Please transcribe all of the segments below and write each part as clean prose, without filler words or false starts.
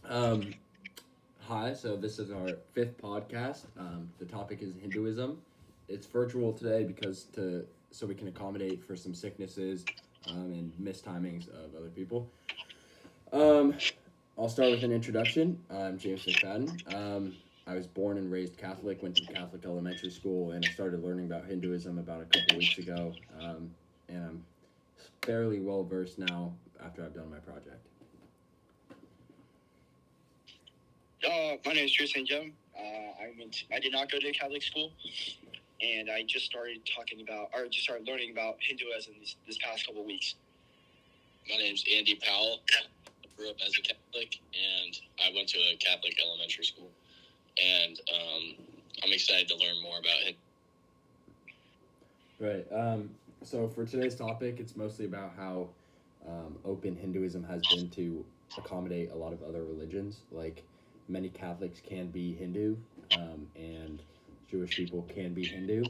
Um, Hi, so this is our fifth podcast. The topic is Hinduism. It's virtual today because to so we can accommodate for some sicknesses and mistimings of other people. Um, I'll start with an introduction. I'm James McFadden. I was born and raised Catholic, went to Catholic elementary school, and I started learning about Hinduism about a couple weeks ago. And I'm fairly well versed now after I've done my project. My name is Tristan Jim. I did not go to Catholic school, and I just started learning about Hinduism this past couple of weeks. My name's Andy Powell. I grew up as a Catholic, and I went to a Catholic elementary school. And I'm excited to learn more about it. Right. So for today's topic, it's mostly about how open Hinduism has been to accommodate a lot of other religions. Like many Catholics can be Hindu, and Jewish people can be Hindu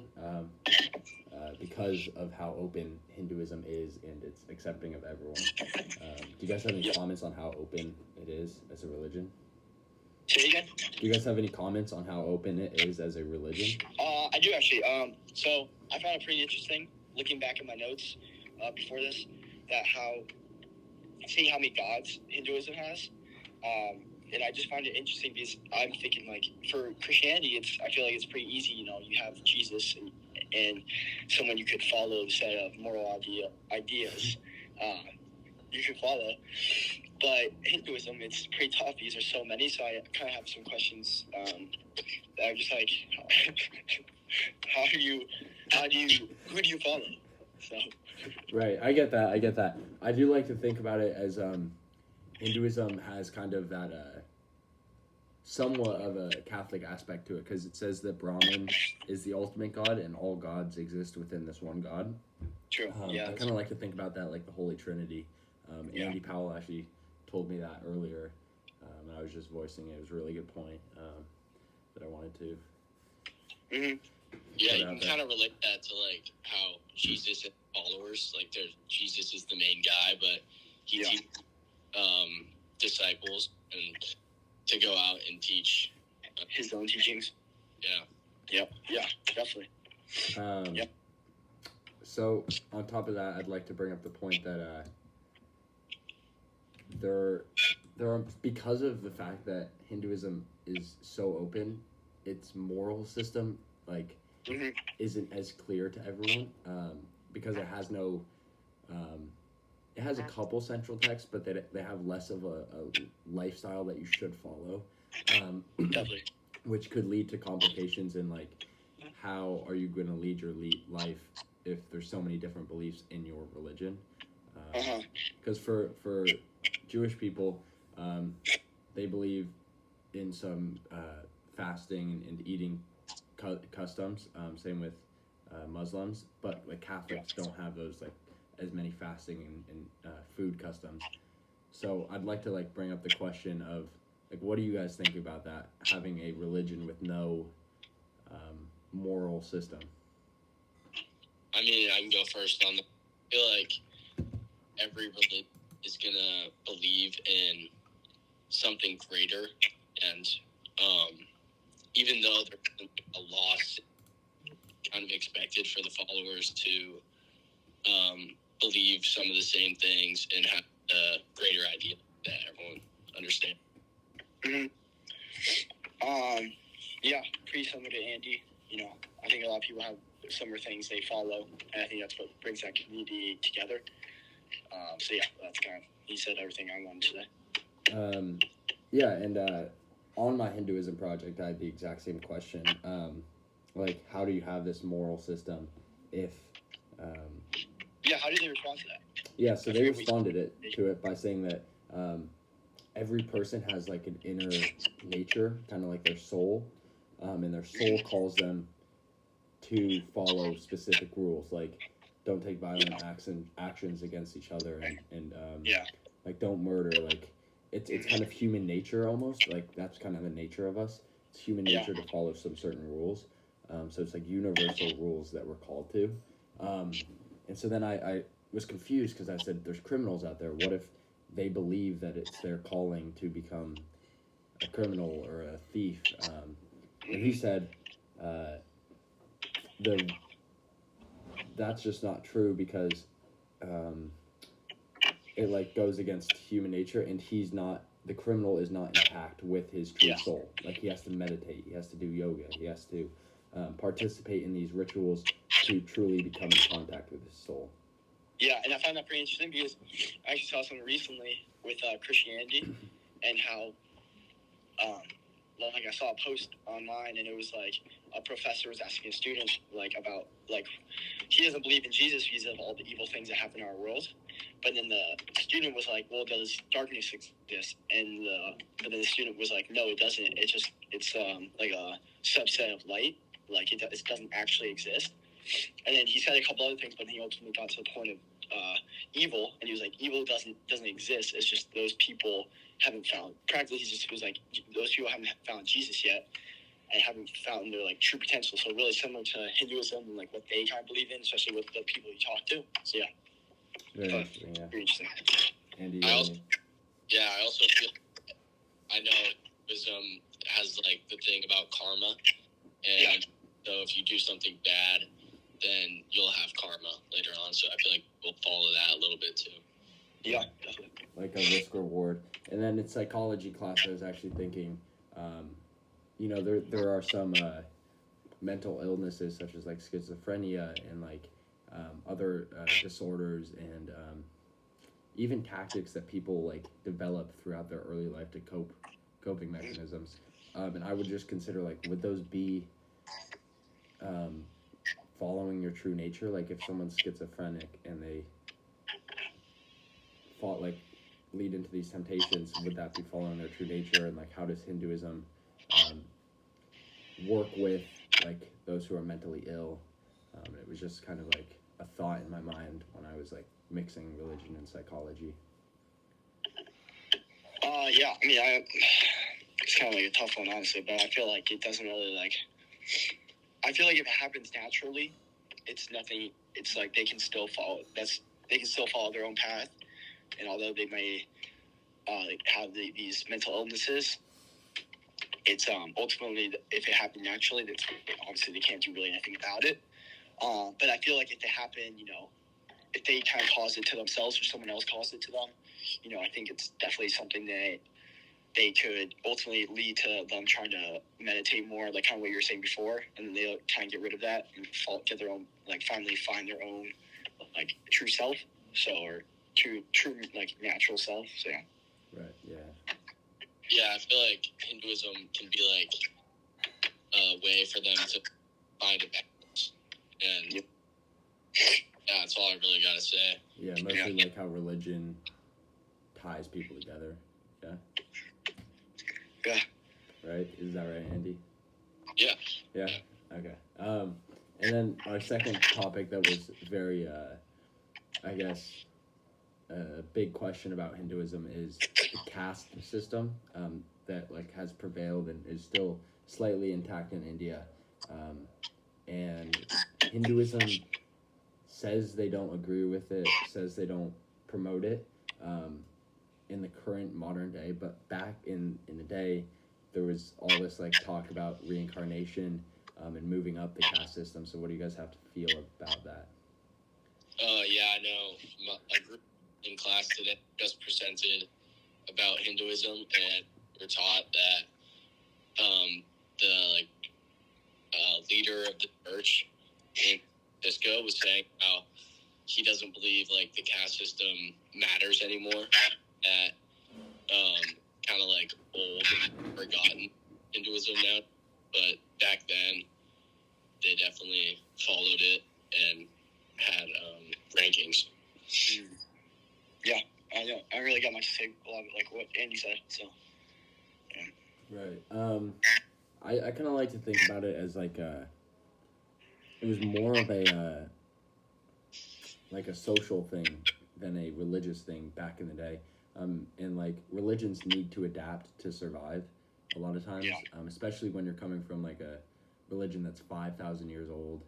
because of how open Hinduism is and it's accepting of everyone. Do you guys have any comments on how open it is as a religion? Say it again? Do you guys have any comments on how open it is as a religion? I do actually. So I found it pretty interesting looking back at my notes before this, seeing how many gods Hinduism has. And I just find it interesting because I'm thinking, like, for Christianity, I feel like it's pretty easy. You know, you have Jesus and someone you could follow, the set of moral ideas you could follow. But Hinduism, it's pretty tough because there's so many. So I kind of have some questions that I'm just like, who do you follow? So. Right, I get that. I do like to think about it as Hinduism has kind of that somewhat of a Catholic aspect to it because it says that Brahman is the ultimate god and all gods exist within this one god. True. I kind of like to think about that like the Holy Trinity. Andy Powell actually told me that earlier, and I was just voicing it. It was a really good point that I wanted to. Mm-hmm. Yeah, you can kind of relate that to like how Jesus and followers, like Jesus is the main guy, but he teaches disciples and to go out and teach his own teachings. Yeah. Yep. Yeah, definitely. Yep. So on top of that, I'd like to bring up the point that there are, because of the fact that Hinduism is so open, its moral system like isn't as clear to everyone because it has no it has a couple central texts, but they have less of a lifestyle that you should follow, which could lead to complications in like how are you going to lead your life if there's so many different beliefs in your religion. Because for Jewish people, they believe in some fasting and eating customs. Same with Muslims, but like Catholics don't have those like as many fasting and food customs. So I'd like to like bring up the question of like what do you guys think about that, having a religion with no moral system? I mean, I can go first on that. I feel like every religion is gonna believe in something greater, and even though there's a loss kind of expected for the followers to believe some of the same things and have a greater idea that everyone understands. Yeah, pretty similar to Andy. You know, I think a lot of people have similar things they follow, and I think that's what brings that community together. So yeah, that's kind of, he said everything I wanted to say. Yeah, and on my Hinduism project, I had the exact same question. Like, how do you have this moral system if... yeah, how did they respond to that? Yeah, so they responded to it by saying that every person has, like, an inner nature, kind of like their soul, and their soul calls them to follow specific rules, like don't take violent actions against each other, and like don't murder, like... It's kind of human nature almost, like that's kind of the nature of us. It's human nature to follow some certain rules. So it's like universal rules that we're called to. And so then I was confused because I said, there's criminals out there. What if they believe that it's their calling to become a criminal or a thief. And he said the that's just not true because it like goes against human nature, and the criminal is not intact with his true soul. Like he has to meditate, he has to do yoga, he has to participate in these rituals to truly become in contact with his soul. Yeah, and I found that pretty interesting because I actually saw something recently with Christianity and how, like I saw a post online and it was like a professor was asking a student like about like he doesn't believe in Jesus because of all the evil things that happen in our world, but then the student was like, well, does darkness exist? And then the student was like, no, it doesn't. It's like a subset of light. Like it doesn't actually exist. And then he said a couple other things, but then he ultimately got to the point of evil, and he was like, evil doesn't exist. It's just those people haven't found. Practically, he was like, those people haven't found Jesus yet, and haven't found their like true potential. So really similar to Hinduism and like what they kind of believe in, especially with the people you talk to. So yeah, Very interesting. Yeah. Very interesting. Andy, I also feel I know Hinduism has like the thing about karma, and so if you do something bad, then you'll have karma later on. So I feel like we'll follow that a little bit too. Yeah, definitely. Like a risk reward. And then in psychology class, I was actually thinking, there are some mental illnesses such as like schizophrenia and like other disorders and even tactics that people like develop throughout their early life to coping mechanisms. And I would just consider like, would those be following your true nature? Like if someone's schizophrenic and they lead into these temptations, would that be following their true nature? And like how does Hinduism work with like those who are mentally ill? It was just kind of like a thought in my mind when I was like mixing religion and psychology. Yeah, I mean, it's kind of like a tough one, honestly, but I feel like it doesn't really like. I feel like if it happens naturally, it's nothing. It's like they can still follow. They can still follow their own path, and although they may have these mental illnesses, it's ultimately if it happened naturally, that's obviously they can't do really anything about it. But I feel like if it happened, if they kind of caused it to themselves or someone else caused it to them, I think it's definitely something that they could ultimately lead to them trying to meditate more, like kind of what you were saying before, and then they'll kind of get rid of that and get their own, like finally find their own, like true self, or true like natural self. So yeah. Right. Yeah. Yeah, I feel like Hinduism can be like a way for them to find a balance, and that's all I really gotta say. Yeah, mostly like how religion ties people together. Yeah. Yeah. Right? Is that right, Andy? Yeah. Yeah. Okay. And then our second topic that was very, I guess, a big question about Hinduism is the caste system that like has prevailed and is still slightly intact in India. And Hinduism says they don't agree with it, says they don't promote it in the current modern day, but back in the day, there was all this like talk about reincarnation and moving up the caste system. So what do you guys have to feel about that? Yeah, I know. A group in class today just presented about Hinduism, and we're taught that the leader of the church in Cisco was saying how he doesn't believe like the caste system matters anymore. That kind of like old and forgotten Hinduism now, but back then they definitely followed it and had rankings. Yeah, I know. I really got much to say a lot of like what Andy said. So. Yeah. Right. I kind of like to think about it as like it was more of a like a social thing than a religious thing back in the day. And like religions need to adapt to survive a lot of times, especially when you're coming from like a religion that's 5,000 years old.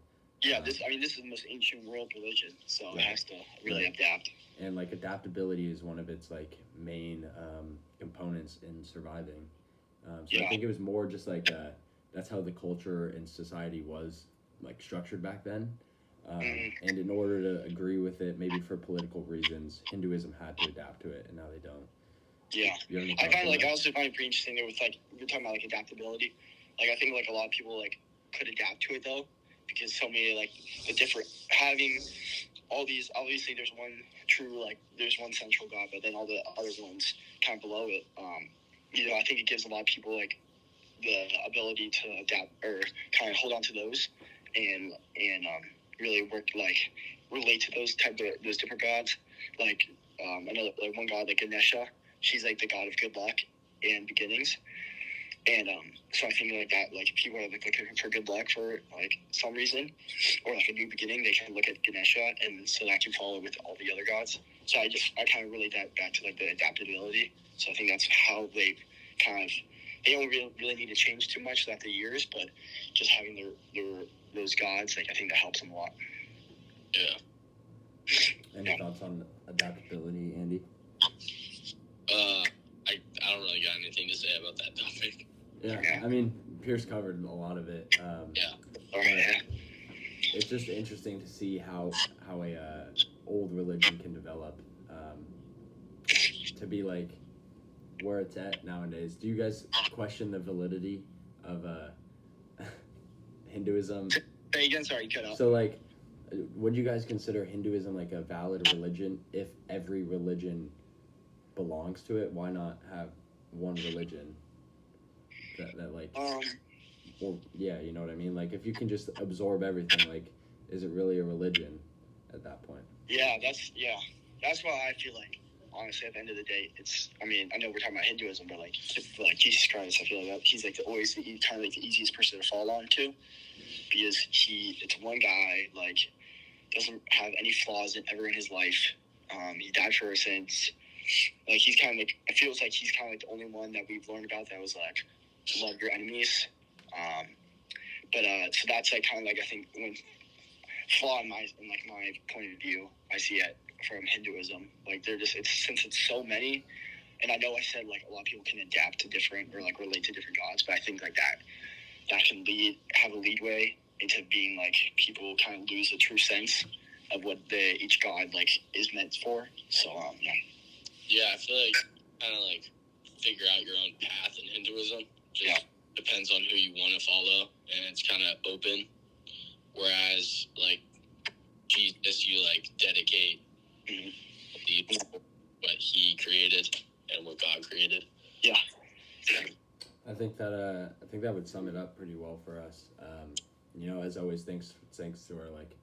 Yeah, this is the most ancient world religion, so it has to really adapt. And like adaptability is one of its like main components in surviving. So I think it was more just like that's how the culture and society was like structured back then. And in order to agree with it, maybe for political reasons, Hinduism had to adapt to it, and now they don't. Yeah, You have any I thoughts find on like that? I also find it pretty interesting there with like you're talking about like adaptability. Like I think like a lot of people like could adapt to it though, because so many like the different having all these, obviously there's one true like there's one central god, but then all the other ones kind of below it. You know, I think it gives a lot of people like the ability to adapt or kind of hold on to those and really work like relate to those different gods. Like another like one god like Ganesha, she's like the god of good luck and beginnings. And so I think like that, like people are like looking for good luck for like some reason, or like a new beginning, they can look at Ganesha, and so that can follow with all the other gods. So I kind of relate that back to like the adaptability. So I think that's how they don't really need to change too much throughout the years, but just having those gods, like I think that helps them a lot. Yeah. Any thoughts on adaptability, Andy? I don't really got anything to say about that topic. Yeah, I mean, Pierce covered a lot of it. It's just interesting to see how a old religion can develop to be like where it's at nowadays. Do you guys question the validity of Hinduism? Say again, sorry, cut out. So like, would you guys consider Hinduism like a valid religion if every religion belongs to it? Why not have one religion that like well, yeah, you know what I mean? Like if you can just absorb everything, like is it really a religion at that point? That's why I feel like honestly at the end of the day I mean I know we're talking about Hinduism, but like Jesus Christ, I feel like he's like always the kind of like the easiest person to fall on to, because it's one guy, like doesn't have any flaws ever in his life. He died for our sins. Like he's kind of like, it feels like he's kind of like the only one that we've learned about that was like love your enemies. So that's like kind of like I think when flaw in my point of view, I see it from Hinduism. Like since it's so many, and I know I said like a lot of people can adapt to different or like relate to different gods, but I think like that can have a leadway into being like people kind of lose the true sense of what each god like is meant for. So yeah. Yeah, I feel like kind of like figure out your own path in Hinduism. Just depends on who you want to follow, and it's kind of open. Whereas like Jesus, you like dedicate what he created and what God created. Yeah. I think that would sum it up pretty well for us. You know, as always, thanks to our like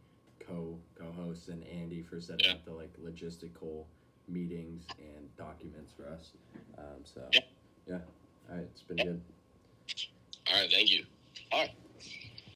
co-hosts and Andy for setting up the like logistical meetings and documents for us. All right, it's been good. All right, thank you. All right.